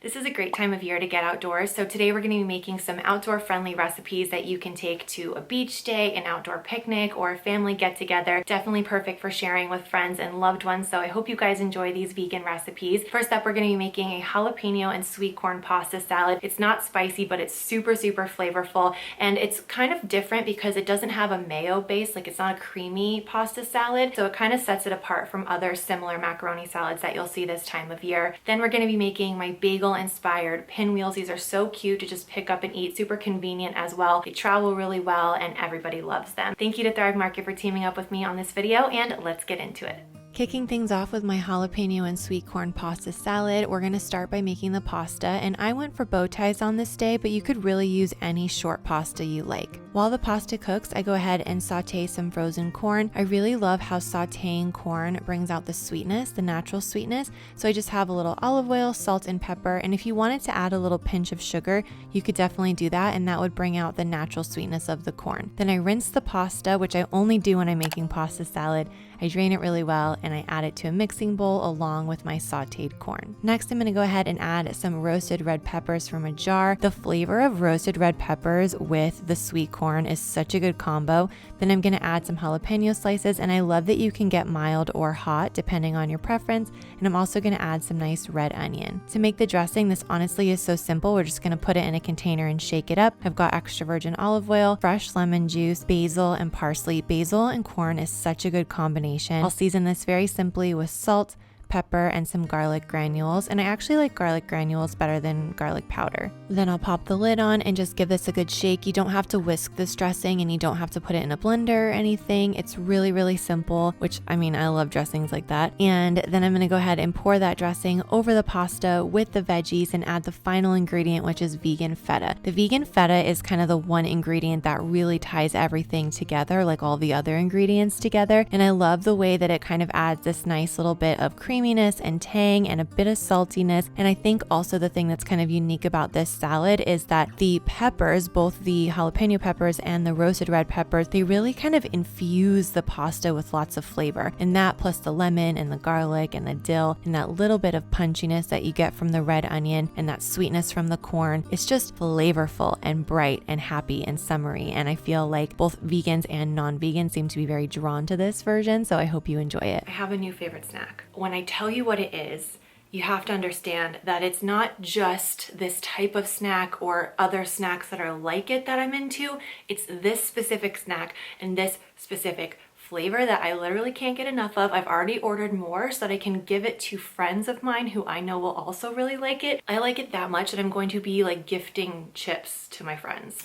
This is a great time of year to get outdoors, so today we're going to be making some outdoor friendly recipes that you can take to a beach day, an outdoor picnic, or a family get-together. Definitely perfect for sharing with friends and loved ones, so I hope you guys enjoy these vegan recipes. First up, we're going to be making a jalapeno and sweet corn pasta salad. It's not spicy, but it's super flavorful, and it's kind of different because it doesn't have a mayo base, like it's not a creamy pasta salad, so it kind of sets it apart from other similar macaroni salads that you'll see this time of year. Then we're going to be making my bagel inspired pinwheels. These are so cute to just pick up and eat, super convenient as well. They travel really well and everybody loves them. Thank you to Thrive Market for teaming up with me on this video, and let's get into it. Kicking things off with my jalapeno and sweet corn pasta salad, we're going to start by making the pasta, and I went for bow ties on this day, but you could really use any short pasta you like. While the pasta cooks, I go ahead and saute some frozen corn. I really love how sauteing corn brings out the sweetness, the natural sweetness, so I just have a little olive oil, salt, and pepper, and if you wanted to add a little pinch of sugar, you could definitely do that, and that would bring out the natural sweetness of the corn. Then I rinse the pasta, which I only do when I'm making pasta salad. I drain it really well, and I add it to a mixing bowl along with my sauteed corn. Next, I'm going to go ahead and add some roasted red peppers from a jar. The flavor of roasted red peppers with the sweet corn is such a good combo. Then I'm going to add some jalapeno slices, and I love that you can get mild or hot depending on your preference. And I'm also going to add some nice red onion. To make the dressing, this honestly is so simple. We're just going to put it in a container and shake it up. I've got extra virgin olive oil, fresh lemon juice, basil, and parsley. Basil and corn is such a good combination. I'll season this very simply with salt, pepper, and some garlic granules, and I actually like garlic granules better than garlic powder. Then I'll pop the lid on and just give this a good shake. You don't have to whisk this dressing, and you don't have to put it in a blender or anything. It's really simple, which I mean, I love dressings like that. And then I'm gonna go ahead and pour that dressing over the pasta with the veggies and add the final ingredient, which is vegan feta. The vegan feta is kind of the one ingredient that really ties everything together, like all the other ingredients together. And I love the way that it kind of adds this nice little bit of creaminess and tang and a bit of saltiness. And I think also the thing that's kind of unique about this salad is that the peppers, both the jalapeno peppers and the roasted red peppers, they really kind of infuse the pasta with lots of flavor. And that plus the lemon and the garlic and the dill and that little bit of punchiness that you get from the red onion and that sweetness from the corn, it's just flavorful and bright and happy and summery. And I feel like both vegans and non-vegans seem to be very drawn to this version, so I hope you enjoy it. I have a new favorite snack. When I tell you what it is, you have to understand that it's not just this type of snack or other snacks that are like it that I'm into. It's this specific snack and this specific flavor that I literally can't get enough of. I've already ordered more so that I can give it to friends of mine who I know will also really like it. I like it that much that I'm going to be like gifting chips to my friends.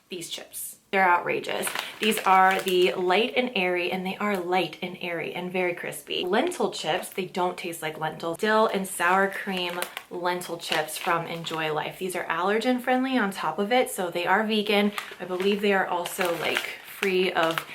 These chips. They're outrageous. These are the light and airy, and they are light and airy and very crispy. Lentil chips, they don't taste like lentils. Dill and sour cream lentil chips from Enjoy Life. These are allergen friendly on top of it, so they are vegan. I believe they are also like free of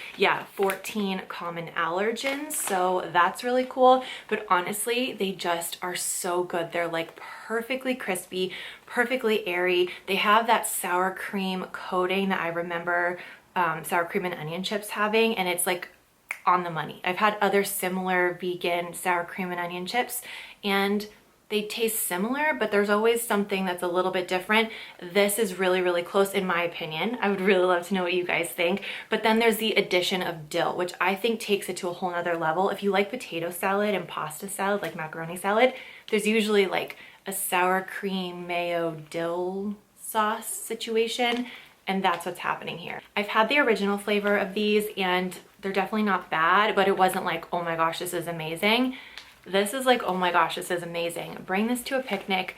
14 common allergens, so that's really cool. But honestly, they just are so good. They're like perfectly crispy, perfectly airy. They have that sour cream coating that I remember sour cream and onion chips having, and it's like on the money. I've had other similar vegan sour cream and onion chips, and they taste similar, but there's always something that's a little bit different. This is really close in my opinion. I would really love to know what you guys think. But then there's the addition of dill, which I think takes it to a whole nother level. If you like potato salad and pasta salad, like macaroni salad, there's usually like a sour cream mayo dill sauce situation, and that's what's happening here. I've had the original flavor of these, and they're definitely not bad, but it wasn't like, oh my gosh, this is amazing. This is like, oh my gosh, this is amazing. Bring this to a picnic,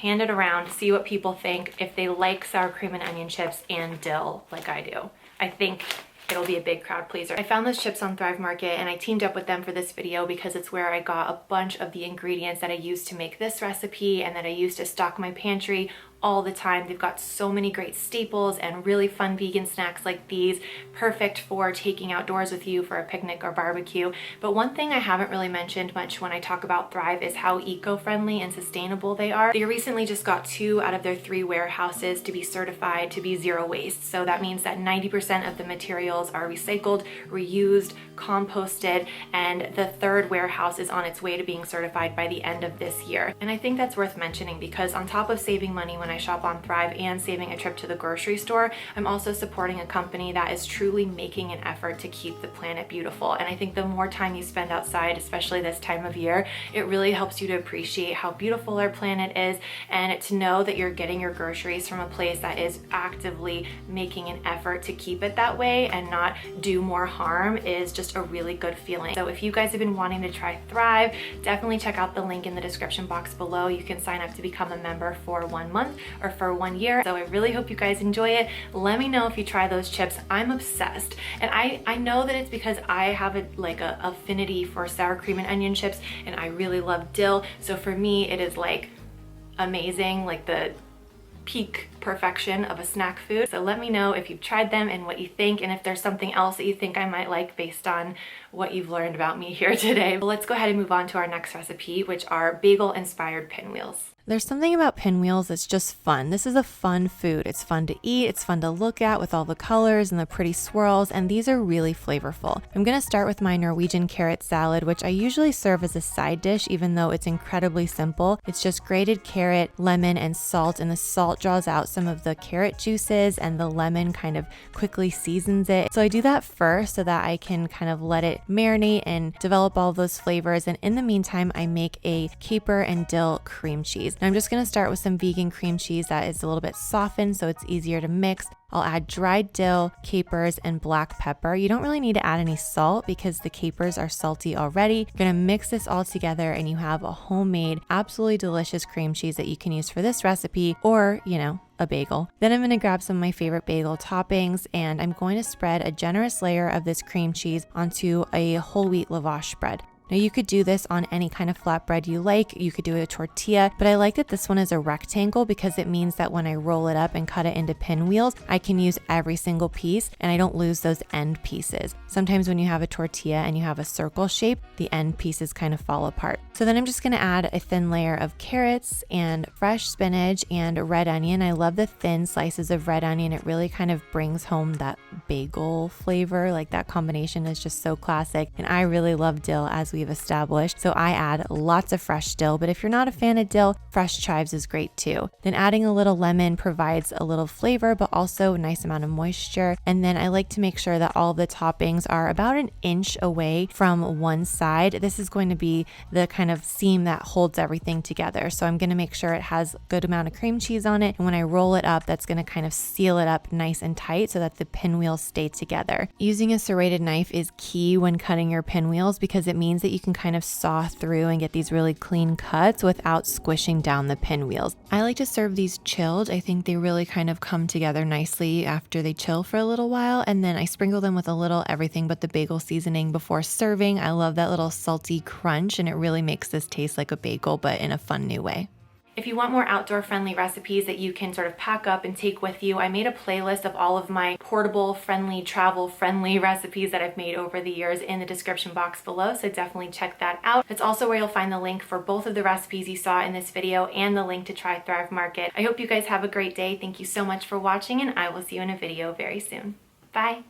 hand it around, see what people think, if they like sour cream and onion chips and dill like I do. I think it'll be a big crowd pleaser. I found those chips on Thrive Market, and I teamed up with them for this video because it's where I got a bunch of the ingredients that I used to make this recipe and that I used to stock my pantry all the time. They've got so many great staples and really fun vegan snacks like these, perfect for taking outdoors with you for a picnic or barbecue. But one thing I haven't really mentioned much when I talk about Thrive is how eco-friendly and sustainable they are. They recently just got 2 out of their 3 warehouses to be certified to be zero waste. So that means that 90% of the materials are recycled, reused, composted, and the 3rd warehouse is on its way to being certified by the end of this year. And I think that's worth mentioning because on top of saving money when I shop on Thrive and saving a trip to the grocery store, I'm also supporting a company that is truly making an effort to keep the planet beautiful. And I think the more time you spend outside, especially this time of year, it really helps you to appreciate how beautiful our planet is, and to know that you're getting your groceries from a place that is actively making an effort to keep it that way and not do more harm is just a really good feeling. So if you guys have been wanting to try Thrive, definitely check out the link in the description box below. You can sign up to become a member for 1 month or for 1 year. So I really hope you guys enjoy it. Let me know if you try those chips. I'm obsessed. And I know that it's because I have a affinity for sour cream and onion chips, and I really love dill. So for me, it is like amazing, like the peak perfection of a snack food. So let me know if you've tried them and what you think, and if there's something else that you think I might like based on what you've learned about me here today. But let's go ahead and move on to our next recipe, which are bagel inspired pinwheels. There's something about pinwheels that's just fun. This is a fun food. It's fun to eat, it's fun to look at with all the colors and the pretty swirls, and these are really flavorful. I'm gonna start with my Norwegian carrot salad, which I usually serve as a side dish, even though it's incredibly simple. It's just grated carrot, lemon, and salt, and the salt draws out some of the carrot juices, and the lemon kind of quickly seasons it. So I do that first so that I can kind of let it marinate and develop all those flavors, and in the meantime, I make a caper and dill cream cheese. Now I'm just gonna start with some vegan cream cheese that is a little bit softened so it's easier to mix. I'll add dried dill, capers, and black pepper. You don't really need to add any salt because the capers are salty already. You're gonna mix this all together and you have a homemade, absolutely delicious cream cheese that you can use for this recipe or, a bagel. Then I'm gonna grab some of my favorite bagel toppings, and I'm going to spread a generous layer of this cream cheese onto a whole wheat lavash bread. Now you could do this on any kind of flatbread you like. You could do a tortilla, but I like that this one is a rectangle because it means that when I roll it up and cut it into pinwheels, I can use every single piece and I don't lose those end pieces. Sometimes when you have a tortilla and you have a circle shape, the end pieces kind of fall apart. So then I'm just gonna add a thin layer of carrots and fresh spinach and red onion. I love the thin slices of red onion. It really kind of brings home that bagel flavor. Like that combination is just so classic. And I really love dill, as we've established. So I add lots of fresh dill, but if you're not a fan of dill, fresh chives is great too. Then adding a little lemon provides a little flavor, but also a nice amount of moisture. And then I like to make sure that all the toppings are about an inch away from one side. This is going to be the kind of seam that holds everything together. So I'm going to make sure it has a good amount of cream cheese on it. And when I roll it up, that's going to kind of seal it up nice and tight so that the pinwheels stay together. Using a serrated knife is key when cutting your pinwheels because it means that you can kind of saw through and get these really clean cuts without squishing down the pinwheels. I like to serve these chilled. I think they really kind of come together nicely after they chill for a little while, and then I sprinkle them with a little everything but the bagel seasoning before serving. I love that little salty crunch, and it really makes this taste like a bagel but in a fun new way. If you want more outdoor friendly recipes that you can sort of pack up and take with you, I made a playlist of all of my portable friendly, travel friendly recipes that I've made over the years in the description box below, so definitely check that out. It's also where you'll find the link for both of the recipes you saw in this video and the link to try Thrive Market. I hope you guys have a great day. Thank you so much for watching, and I will see you in a video very soon. Bye.